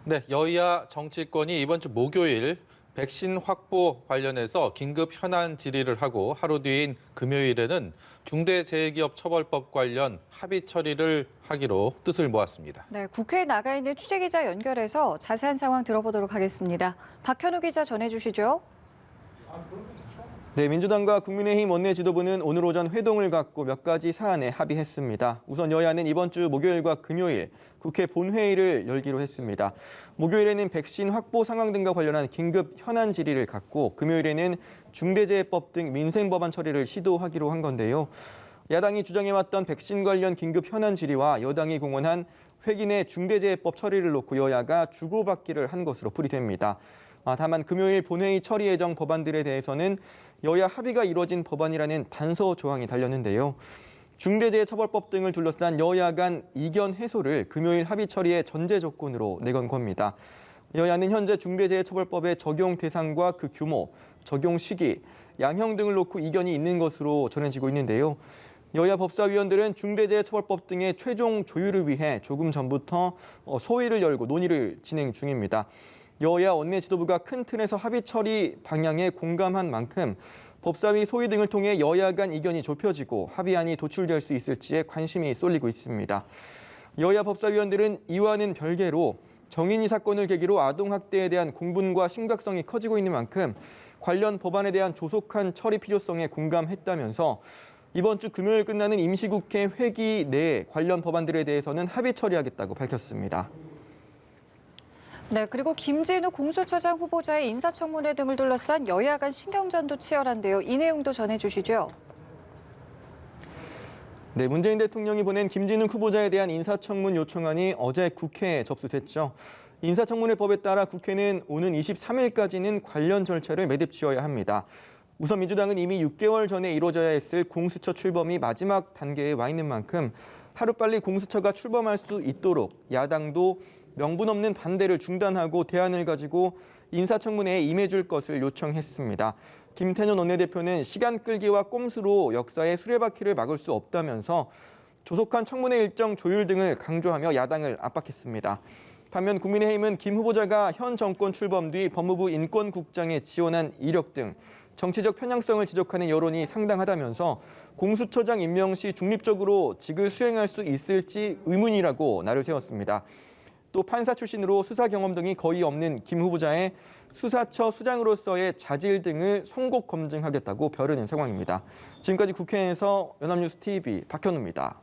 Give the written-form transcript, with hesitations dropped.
네, 여야 정치권이 이번 주 목요일 백신 확보 관련해서 긴급 현안 질의를 하고 하루 뒤인 금요일에는 중대재해기업처벌법 관련 합의 처리를 하기로 뜻을 모았습니다. 네, 국회에 나가 있는 취재기자 연결해서 자세한 상황 들어보도록 하겠습니다. 박현우 기자 전해주시죠. 네, 민주당과 국민의힘 원내 지도부는 오늘 오전 회동을 갖고 몇 가지 사안에 합의했습니다. 우선 여야는 이번 주 목요일과 금요일 국회 본회의를 열기로 했습니다. 목요일에는 백신 확보 상황 등과 관련한 긴급 현안 질의를 갖고 금요일에는 중대재해법 등 민생법안 처리를 시도하기로 한 건데요. 야당이 주장해왔던 백신 관련 긴급 현안 질의와 여당이 공언한 회기 중대재해법 처리를 놓고 여야가 주고받기를 한 것으로 풀이됩니다. 다만 금요일 본회의 처리 예정 법안들에 대해서는 여야 합의가 이루어진 법안이라는 단서 조항이 달렸는데요. 중대재해처벌법 등을 둘러싼 여야 간 이견 해소를 금요일 합의 처리의 전제 조건으로 내건 겁니다. 여야는 현재 중대재해처벌법의 적용 대상과 그 규모, 적용 시기, 양형 등을 놓고 이견이 있는 것으로 전해지고 있는데요. 여야 법사위원들은 중대재해처벌법 등의 최종 조율을 위해 조금 전부터 소위를 열고 논의를 진행 중입니다. 여야 원내 지도부가 큰 틀에서 합의 처리 방향에 공감한 만큼 법사위 소위 등을 통해 여야 간 이견이 좁혀지고 합의안이 도출될 수 있을지에 관심이 쏠리고 있습니다. 여야 법사위원들은 이와는 별개로 정인이 사건을 계기로 아동학대에 대한 공분과 심각성이 커지고 있는 만큼 관련 법안에 대한 조속한 처리 필요성에 공감했다면서 이번 주 금요일 끝나는 임시국회 회기 내에 관련 법안들에 대해서는 합의 처리하겠다고 밝혔습니다. 네, 그리고 김진우 공수처장 후보자의 인사청문회 등을 둘러싼 여야 간 신경전도 치열한데요. 이 내용도 전해주시죠. 네, 문재인 대통령이 보낸 김진우 후보자에 대한 인사청문 요청안이 어제 국회에 접수됐죠. 인사청문회법에 따라 국회는 오는 23일까지는 관련 절차를 매듭 지어야 합니다. 우선 민주당은 이미 6개월 전에 이루어져야 했을 공수처 출범이 마지막 단계에 와 있는 만큼 하루빨리 공수처가 출범할 수 있도록 야당도 명분 없는 반대를 중단하고 대안을 가지고 인사청문회에 임해줄 것을 요청했습니다. 김태년 원내대표는 시간 끌기와 꼼수로 역사의 수레바퀴를 막을 수 없다면서 조속한 청문회 일정 조율 등을 강조하며 야당을 압박했습니다. 반면 국민의힘은 김 후보자가 현 정권 출범 뒤 법무부 인권국장에 지원한 이력 등 정치적 편향성을 지적하는 여론이 상당하다면서 공수처장 임명 시 중립적으로 직을 수행할 수 있을지 의문이라고 날을 세웠습니다. 또 판사 출신으로 수사 경험 등이 거의 없는 김 후보자의 수사처 수장으로서의 자질 등을 송곡 검증하겠다고 벼르는 상황입니다. 지금까지 국회에서 연합뉴스 TV 박현우입니다.